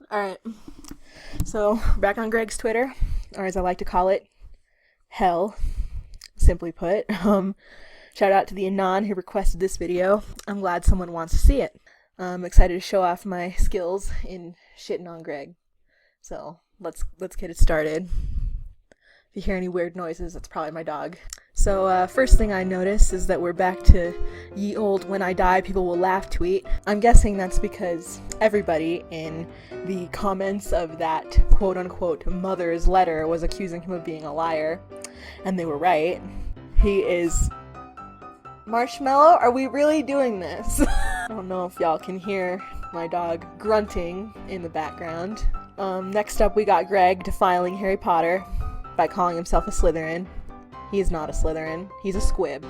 Alright, so back on Greg's Twitter, or as I like to call it, hell, simply put. Shout out to the Anon who requested this video. I'm glad someone wants to see it. I'm excited to show off my skills in shitting on Greg. So let's get it started. If you hear any weird noises, that's probably my dog. So first thing I notice is that we're back to ye old when I die people will laugh tweet. I'm guessing that's because everybody in the comments of that quote-unquote mother's letter was accusing him of being a liar. And they were right. He is... Marshmallow? Are we really doing this? I don't know if y'all can hear my dog grunting in the background. Next up we got Greg defiling Harry Potter by calling himself a Slytherin. He is not a Slytherin. He's a squib.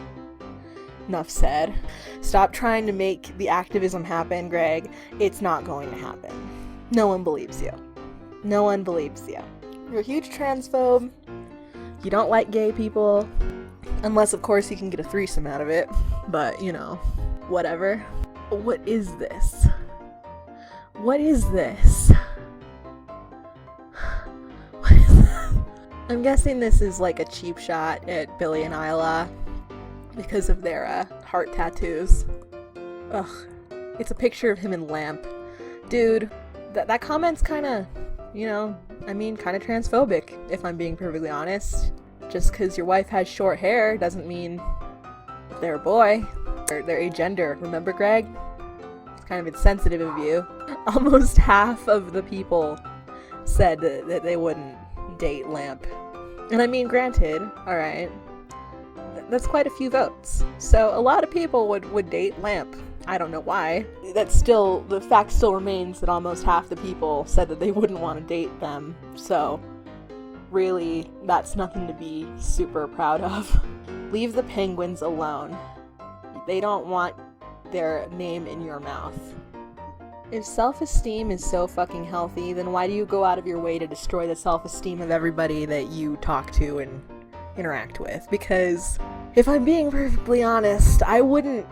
Enough said. Stop trying to make the activism happen, Greg. It's not going to happen. No one believes you. No one believes you. You're a huge transphobe. You don't like gay people. Unless, of course, you can get a threesome out of it. But, you know, whatever. What is this? What is this? What is this? I'm guessing this is like a cheap shot at Billy and Isla because of their heart tattoos. Ugh. It's a picture of him in Lamp. Dude, that comment's kinda, kinda transphobic, if I'm being perfectly honest. Just because your wife has short hair doesn't mean they're a boy, or they're agender. Remember, Greg? It's kind of insensitive of you. Almost half of the people said that they wouldn't date Lamp. And I mean, granted, alright, that's quite a few votes. So a lot of people would date Lamp. I don't know why. The fact still remains that almost half the people said that they wouldn't want to date them. So really, that's nothing to be super proud of. Leave the penguins alone. They don't want their name in your mouth. If self-esteem is so fucking healthy, then why do you go out of your way to destroy the self-esteem of everybody that you talk to and interact with? Because, if I'm being perfectly honest, I wouldn't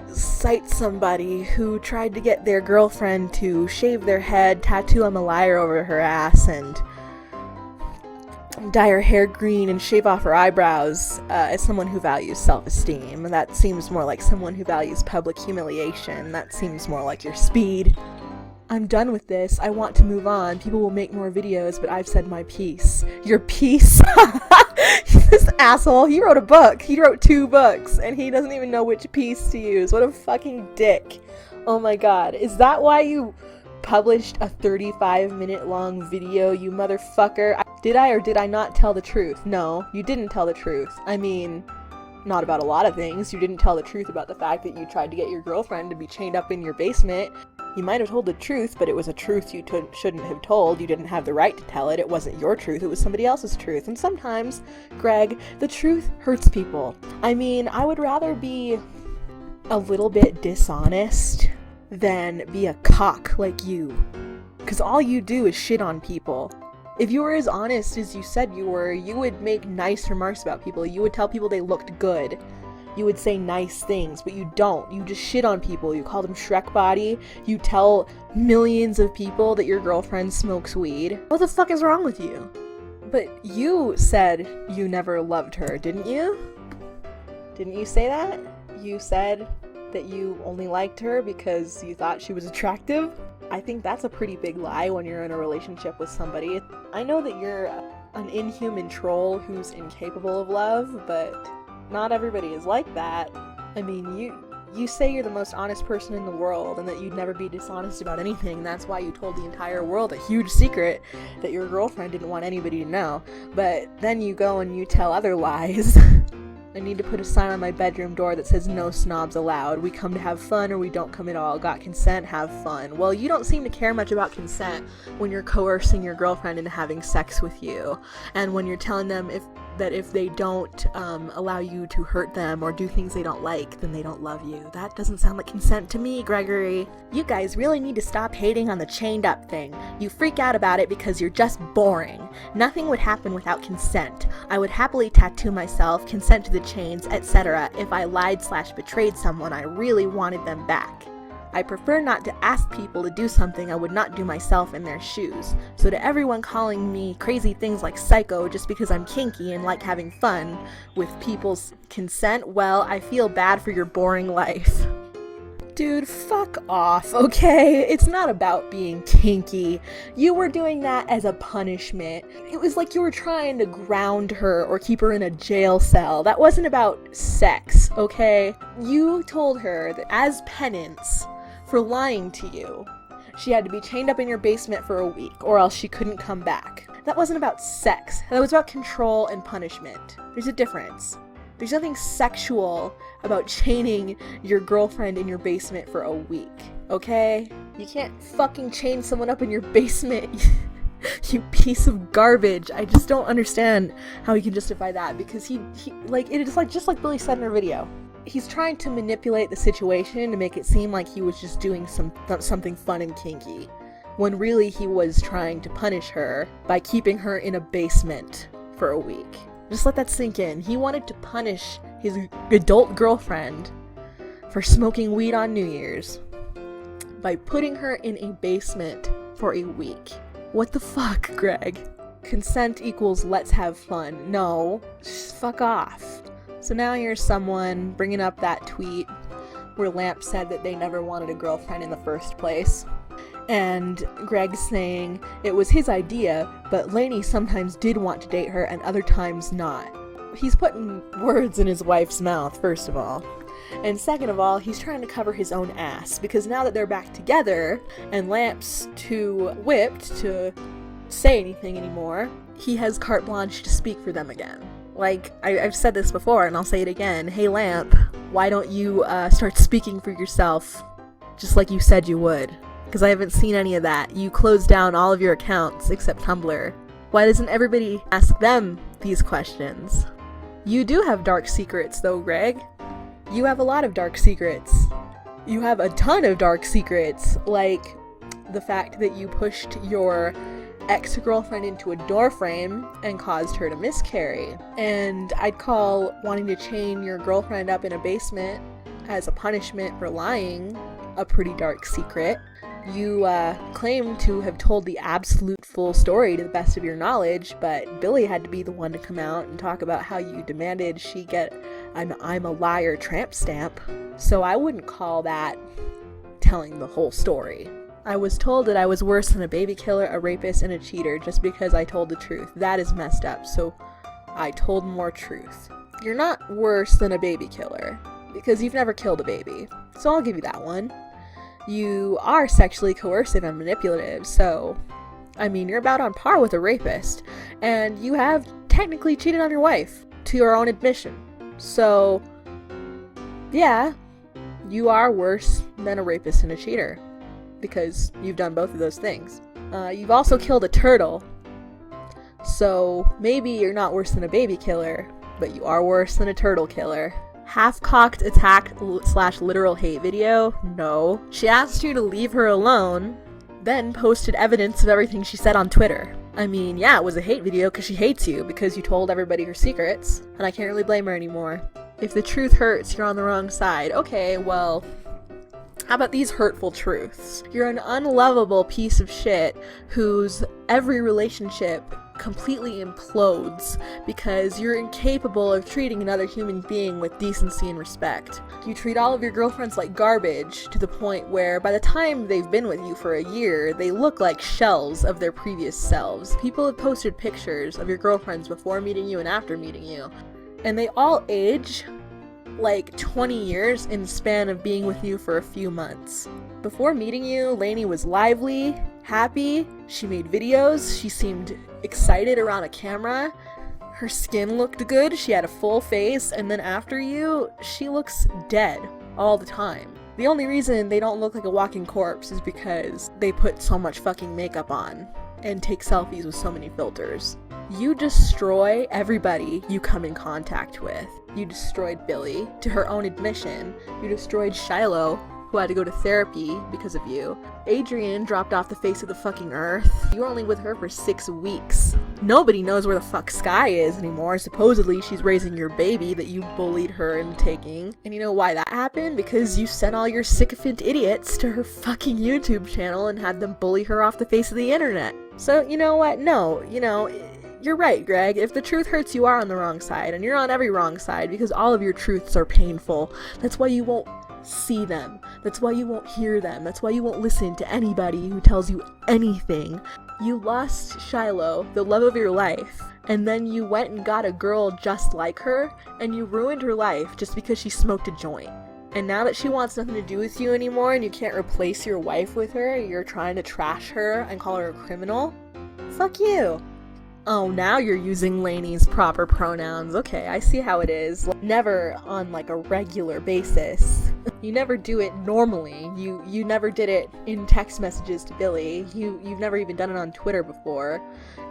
cite somebody who tried to get their girlfriend to shave their head, tattoo "I'm a liar" over her ass, and dye her hair green and shave off her eyebrows as someone who values self-esteem. That seems more like someone who values public humiliation. That seems more like your speed. I'm done with this. I want to move on. People will make more videos, but I've said my piece. Your piece? This asshole, he wrote a book. He wrote 2 books, and he doesn't even know which piece to use. What a fucking dick. Oh my god. Is that why you published a 35-minute long video, you motherfucker? Did I or did I not tell the truth? No, you didn't tell the truth. I mean, not about a lot of things. You didn't tell the truth about the fact that you tried to get your girlfriend to be chained up in your basement. You might have told the truth, but it was a truth you shouldn't have told. You didn't have the right to tell it. It wasn't your truth. It was somebody else's truth. And sometimes, Greg, the truth hurts people. I mean, I would rather be a little bit dishonest than be a cock like you. Because all you do is shit on people. If you were as honest as you said you were, you would make nice remarks about people. You would tell people they looked good. You would say nice things, but you don't. You just shit on people. You call them Shrek body. You tell millions of people that your girlfriend smokes weed. What the fuck is wrong with you? But you said you never loved her, didn't you? Didn't you say that? You said that you only liked her because you thought she was attractive? I think that's a pretty big lie when you're in a relationship with somebody. I know that you're an inhuman troll who's incapable of love, but not everybody is like that. I mean, you say you're the most honest person in the world and that you'd never be dishonest about anything. That's why you told the entire world a huge secret that your girlfriend didn't want anybody to know. But then you go and you tell other lies. I need to put a sign on my bedroom door that says "No snobs allowed. We come to have fun or we don't come at all. Got consent, have fun." Well, you don't seem to care much about consent when you're coercing your girlfriend into having sex with you. And when you're telling them if they don't allow you to hurt them or do things they don't like, then they don't love you. That doesn't sound like consent to me, Gregory. You guys really need to stop hating on the chained up thing. You freak out about it because you're just boring. Nothing would happen without consent. I would happily tattoo myself, consent to the chains, etc. if I lied/betrayed someone I really wanted them back. I prefer not to ask people to do something I would not do myself in their shoes. So to everyone calling me crazy things like psycho just because I'm kinky and like having fun with people's consent, well, I feel bad for your boring life. Dude, fuck off, okay? It's not about being kinky. You were doing that as a punishment. It was like you were trying to ground her or keep her in a jail cell. That wasn't about sex, okay? You told her that as penance for lying to you, she had to be chained up in your basement for a week or else she couldn't come back. That wasn't about sex. That was about control and punishment. There's a difference. There's nothing sexual about chaining your girlfriend in your basement for a week, okay? You can't fucking chain someone up in your basement, you piece of garbage. I just don't understand how he can justify that, because he like, it is like, just like Billy said in her video, he's trying to manipulate the situation to make it seem like he was just doing something fun and kinky, when really he was trying to punish her by keeping her in a basement for a week. Just let that sink in. He wanted to punish his adult girlfriend for smoking weed on New Year's by putting her in a basement for a week. What the fuck, Greg? Consent equals let's have fun. No, just fuck off. So now here's someone bringing up that tweet where Lamp said that they never wanted a girlfriend in the first place. And Greg's saying it was his idea, but Lainey sometimes did want to date her and other times not. He's putting words in his wife's mouth, first of all. And second of all, he's trying to cover his own ass, because now that they're back together and Lamp's too whipped to say anything anymore, he has carte blanche to speak for them again. Like, I've said this before and I'll say it again. Hey Lamp, why don't you start speaking for yourself just like you said you would? Because I haven't seen any of that. You closed down all of your accounts except Tumblr. Why doesn't everybody ask them these questions? You do have dark secrets though, Greg. You have a lot of dark secrets. You have a ton of dark secrets, like the fact that you pushed your ex-girlfriend into a doorframe and caused her to miscarry. And I'd call wanting to chain your girlfriend up in a basement as a punishment for lying a pretty dark secret. You claim to have told the absolute full story to the best of your knowledge, but Billy had to be the one to come out and talk about how you demanded she get an I'm a liar tramp stamp. So I wouldn't call that telling the whole story. I was told that I was worse than a baby killer, a rapist, and a cheater just because I told the truth. That is messed up, so I told more truth. You're not worse than a baby killer, because you've never killed a baby, so I'll give you that one. You are sexually coercive and manipulative, so, I mean, you're about on par with a rapist, and you have technically cheated on your wife, to your own admission. So, yeah, you are worse than a rapist and a cheater, because you've done both of those things. You've also killed a turtle, so maybe you're not worse than a baby killer, but you are worse than a turtle killer. Half-cocked attack / literal hate video? No. She asked you to leave her alone, then posted evidence of everything she said on Twitter. I mean, yeah, it was a hate video because she hates you because you told everybody her secrets, and I can't really blame her anymore. If the truth hurts, you're on the wrong side. Okay, well, how about these hurtful truths? You're an unlovable piece of shit whose every relationship completely implodes because you're incapable of treating another human being with decency and respect. You treat all of your girlfriends like garbage to the point where by the time they've been with you for a year, they look like shells of their previous selves. People have posted pictures of your girlfriends before meeting you and after meeting you, and they all age like 20 years in the span of being with you for a few months. Before meeting you, Lainey was lively, happy, she made videos, she seemed excited around a camera, her skin looked good, she had a full face, and then after you, she looks dead all the time. The only reason they don't look like a walking corpse is because they put so much fucking makeup on and take selfies with so many filters. You destroy everybody you come in contact with. You destroyed Billy, to her own admission. You destroyed Shiloh, who had to go to therapy because of you. Adrian dropped off the face of the fucking earth. You were only with her for 6 weeks. Nobody knows where the fuck Sky is anymore. Supposedly she's raising your baby that you bullied her into taking. And you know why that happened? Because you sent all your sycophant idiots to her fucking YouTube channel and had them bully her off the face of the internet. So, you know what? No, you're right, Greg. If the truth hurts, you are on the wrong side, and you're on every wrong side because all of your truths are painful. That's why you won't see them. That's why you won't hear them. That's why you won't listen to anybody who tells you anything. You lost Shiloh, the love of your life, and then you went and got a girl just like her, and you ruined her life just because she smoked a joint. And now that she wants nothing to do with you anymore and you can't replace your wife with her, you're trying to trash her and call her a criminal? Fuck you. Oh, now you're using Lainey's proper pronouns. Okay, I see how it is. Never on like a regular basis. You never do it normally. You never did it in text messages to Billy. You've never even done it on Twitter before.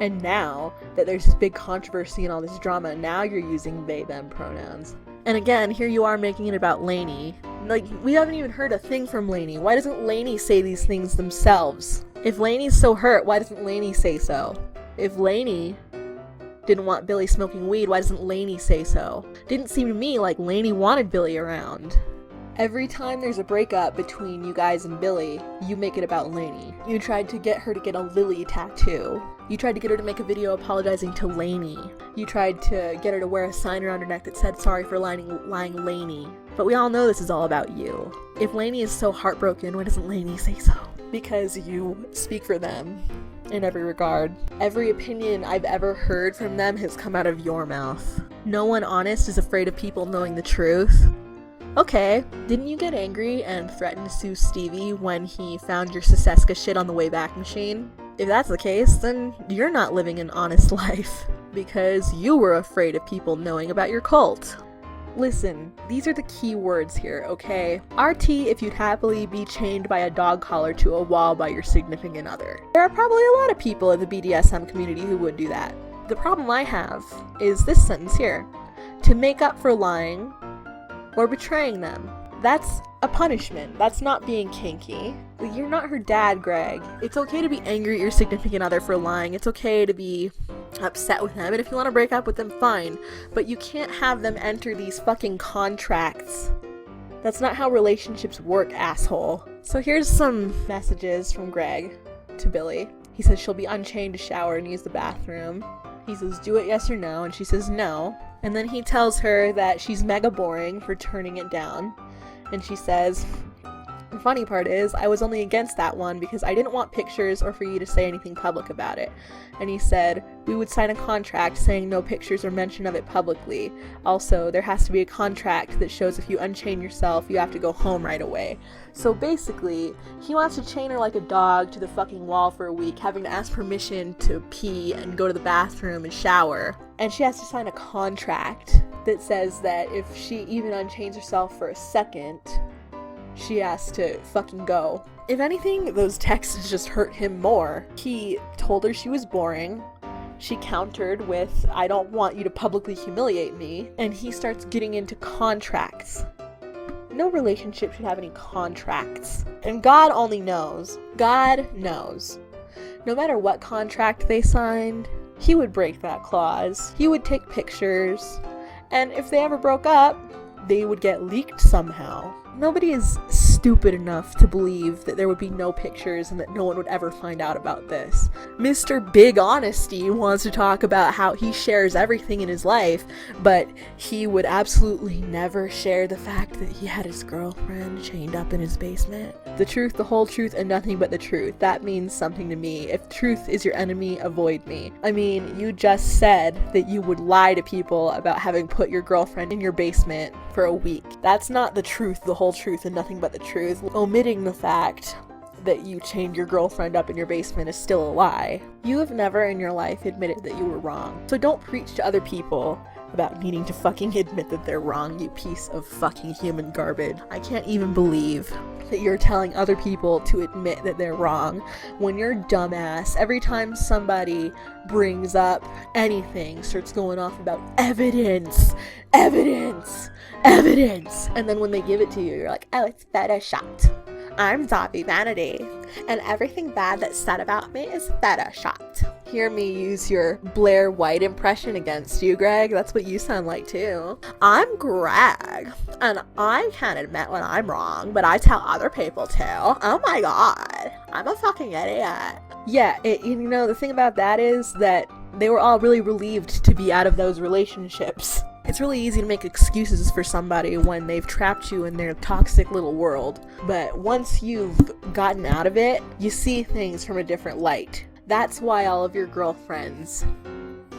And now that there's this big controversy and all this drama, now you're using they, them pronouns. And again, here you are making it about Lainey. Like, we haven't even heard a thing from Lainey. Why doesn't Lainey say these things themselves? If Lainey's so hurt, why doesn't Lainey say so? If Lainey didn't want Billy smoking weed, why doesn't Lainey say so? Didn't seem to me like Lainey wanted Billy around. Every time there's a breakup between you guys and Billy, you make it about Lainey. You tried to get her to get a Lily tattoo. You tried to get her to make a video apologizing to Lainey. You tried to get her to wear a sign around her neck that said sorry for lying Lainey. But we all know this is all about you. If Lainey is so heartbroken, why doesn't Lainey say so? Because you speak for them in every regard. Every opinion I've ever heard from them has come out of your mouth. No one honest is afraid of people knowing the truth. Okay, didn't you get angry and threaten to sue Stevie when he found your Seseska shit on the Wayback Machine? If that's the case, then you're not living an honest life, because you were afraid of people knowing about your cult. Listen, these are the key words here, okay? RT if you'd happily be chained by a dog collar to a wall by your significant other. There are probably a lot of people in the BDSM community who would do that. The problem I have is this sentence here. To make up for lying or betraying them. That's a punishment. That's not being kinky. You're not her dad, Greg. It's okay to be angry at your significant other for lying. It's okay to be upset with them, and if you want to break up with them, fine. But you can't have them enter these fucking contracts. That's not how relationships work, asshole. So here's some messages from Greg to Billy. He says she'll be unchained to shower and use the bathroom. He says, do it yes or no, and she says no. And then he tells her that she's mega boring for turning it down. And she says, the funny part is, I was only against that one because I didn't want pictures or for you to say anything public about it. And he said, we would sign a contract saying no pictures or mention of it publicly. Also, there has to be a contract that shows if you unchain yourself, you have to go home right away. So basically, he wants to chain her like a dog to the fucking wall for a week, having to ask permission to pee and go to the bathroom and shower. And she has to sign a contract that says that if she even unchains herself for a second, she has to fucking go. If anything, those texts just hurt him more. He told her she was boring. She countered with, I don't want you to publicly humiliate me. And he starts getting into contracts. No relationship should have any contracts. And God only knows. God knows. No matter what contract they signed, he would break that clause. He would take pictures. And if they ever broke up, they would get leaked somehow. Nobody is stupid enough to believe that there would be no pictures and that no one would ever find out about this. Mr. Big Honesty wants to talk about how he shares everything in his life, but he would absolutely never share the fact that he had his girlfriend chained up in his basement. The truth, the whole truth, and nothing but the truth. That means something to me. If truth is your enemy, avoid me. I mean, you just said that you would lie to people about having put your girlfriend in your basement for a week. That's not the truth, the whole truth, and nothing but the truth. Omitting the fact that you chained your girlfriend up in your basement is still a lie. You have never in your life admitted that you were wrong. So don't preach to other people about needing to fucking admit that they're wrong, you piece of fucking human garbage. I can't even believe that you're telling other people to admit that they're wrong when you're dumbass. Every time somebody brings up anything, starts going off about evidence, and then when they give it to you, you're like, oh, it's photoshopped. I'm Zombie Vanity, and everything bad that's said about me is photoshopped. hear me use your Blair White impression against you, Greg. That's what you sound like too. I'm Greg, and I can't admit when I'm wrong, but I tell other people to. Oh my god, I'm a fucking idiot. Yeah, the thing about that is that they were all really relieved to be out of those relationships. It's really easy to make excuses for somebody when they've trapped you in their toxic little world. But once you've gotten out of it, you see things from a different light. That's why all of your girlfriends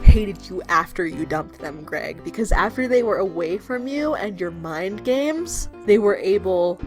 hated you after you dumped them, Greg. Because after they were away from you and your mind games, they were able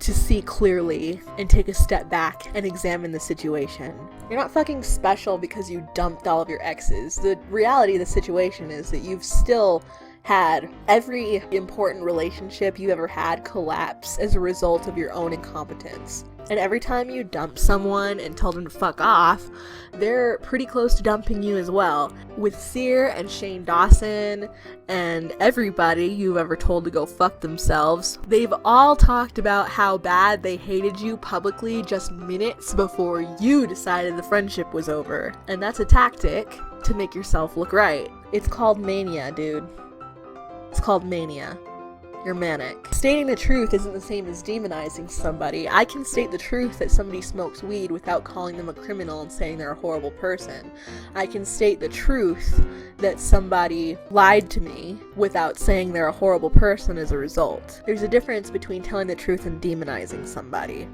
to see clearly and take a step back and examine the situation. You're not fucking special because you dumped all of your exes. The reality of the situation is that you've still had every important relationship you ever had collapse as a result of your own incompetence. And every time you dump someone and tell them to fuck off, they're pretty close to dumping you as well. With Sear and Shane Dawson and everybody you've ever told to go fuck themselves, they've all talked about how bad they hated you publicly just minutes before you decided the friendship was over. And that's a tactic to make yourself look right. It's called mania, dude. It's called mania. You're manic. Stating the truth isn't the same as demonizing somebody. I can state the truth that somebody smokes weed without calling them a criminal and saying they're a horrible person. I can state the truth that somebody lied to me without saying they're a horrible person as a result. There's a difference between telling the truth and demonizing somebody.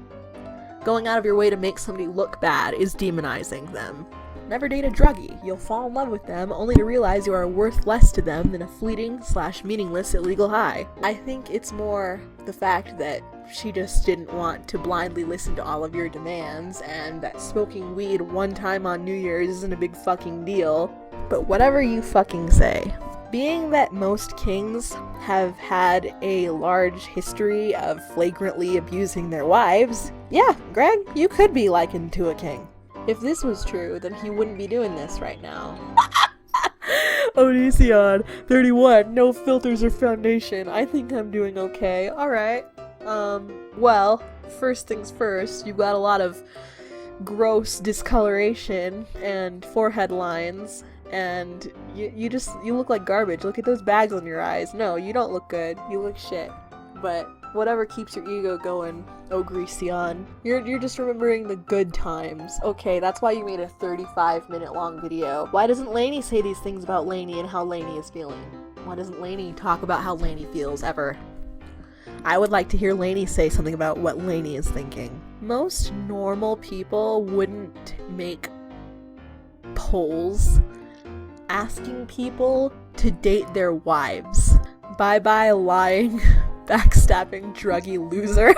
Going out of your way to make somebody look bad is demonizing them. Never date a druggie. You'll fall in love with them only to realize you are worth less to them than a fleeting/meaningless illegal high. I think it's more the fact that she just didn't want to blindly listen to all of your demands, and that smoking weed one time on New Year's isn't a big fucking deal. But whatever you fucking say. Being that most kings have had a large history of flagrantly abusing their wives, yeah, Greg, you could be likened to a king. If this was true, then he wouldn't be doing this right now. Onision, 31, no filters or foundation. I think I'm doing okay. Alright. Well, first things first, you've got a lot of gross discoloration and forehead lines, and you look like garbage. Look at those bags on your eyes. No, you don't look good. You look shit. But whatever keeps your ego going, Ogrision. You're just remembering the good times. Okay, that's why you made a 35-minute long video. Why doesn't Lainey say these things about Lainey and how Lainey is feeling? Why doesn't Lainey talk about how Lainey feels ever? I would like to hear Lainey say something about what Lainey is thinking. Most normal people wouldn't make polls asking people to date their wives. Bye-bye lying, backstabbing, druggy loser.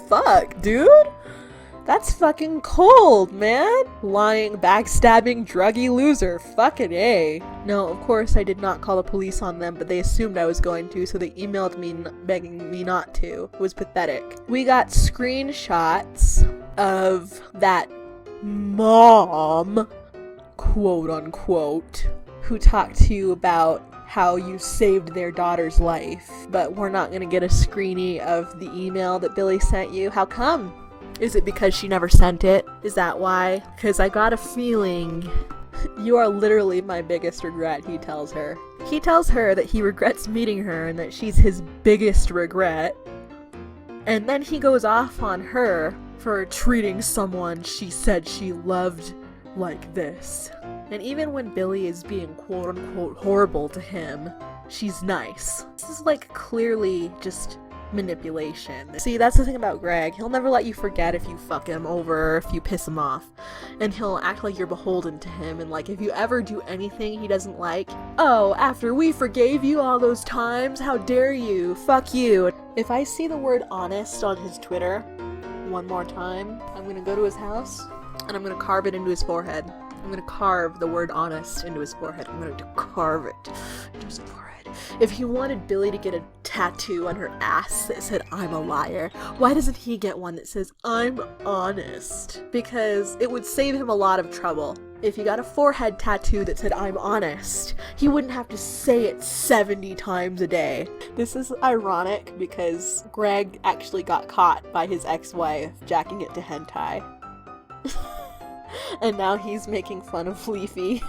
Fuck, dude. That's fucking cold, man. Lying, backstabbing, druggy loser. Fucking A. No, of course I did not call the police on them, but they assumed I was going to, so they emailed me begging me not to. It was pathetic. We got screenshots of that mom, quote unquote, who talked to you about how you saved their daughter's life, but we're not gonna get a screenie of the email that Billy sent you. How come? Is it because she never sent it? Is that why? Because I got a feeling you are literally my biggest regret, he tells her. He tells her that he regrets meeting her and that she's his biggest regret. And then he goes off on her for treating someone she said she loved like this. And even when Billy is being quote-unquote horrible to him, she's nice. This is like clearly just manipulation. See, that's the thing about Greg. He'll never let you forget if you fuck him over, if you piss him off. And he'll act like you're beholden to him, and like if you ever do anything he doesn't like, oh, after we forgave you all those times, how dare you, fuck you. If I see the word honest on his Twitter one more time, I'm gonna go to his house and I'm gonna carve it into his forehead. I'm gonna carve the word honest into his forehead. I'm gonna carve it into his forehead. If he wanted Billy to get a tattoo on her ass that said, I'm a liar, why doesn't he get one that says, I'm honest? Because it would save him a lot of trouble. If he got a forehead tattoo that said, I'm honest, he wouldn't have to say it 70 times a day. This is ironic because Greg actually got caught by his ex-wife jacking it to hentai. And now he's making fun of Leafy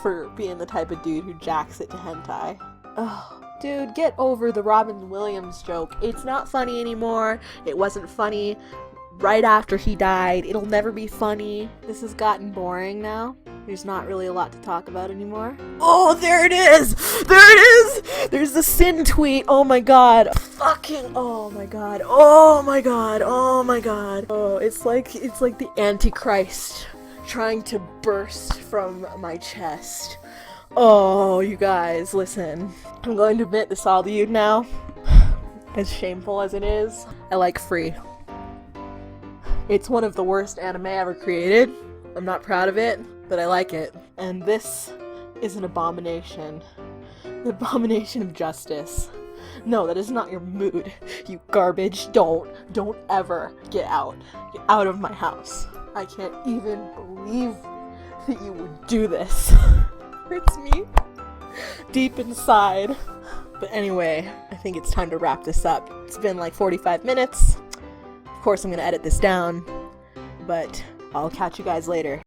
for being the type of dude who jacks it to hentai. Ugh. Dude, get over the Robin Williams joke. It's not funny anymore. It wasn't funny right after he died. It'll never be funny. This has gotten boring now. There's not really a lot to talk about anymore. Oh, there it is! There it is! There's the Sin tweet. Oh my god. Fucking, oh my god. Oh my god. Oh my god. Oh, it's like the Antichrist trying to burst from my chest. Oh, you guys, listen. I'm going to admit this all to you now. As shameful as it is, I like Free. It's one of the worst anime ever created. I'm not proud of it, but I like it. And this is an abomination. An abomination of justice. No, that is not your mood, you garbage. Don't ever get out. Get out of my house. I can't even believe that you would do this. Hurts me deep inside. But anyway, I think it's time to wrap this up. It's been like 45 minutes. Of course, I'm gonna edit this down, but I'll catch you guys later.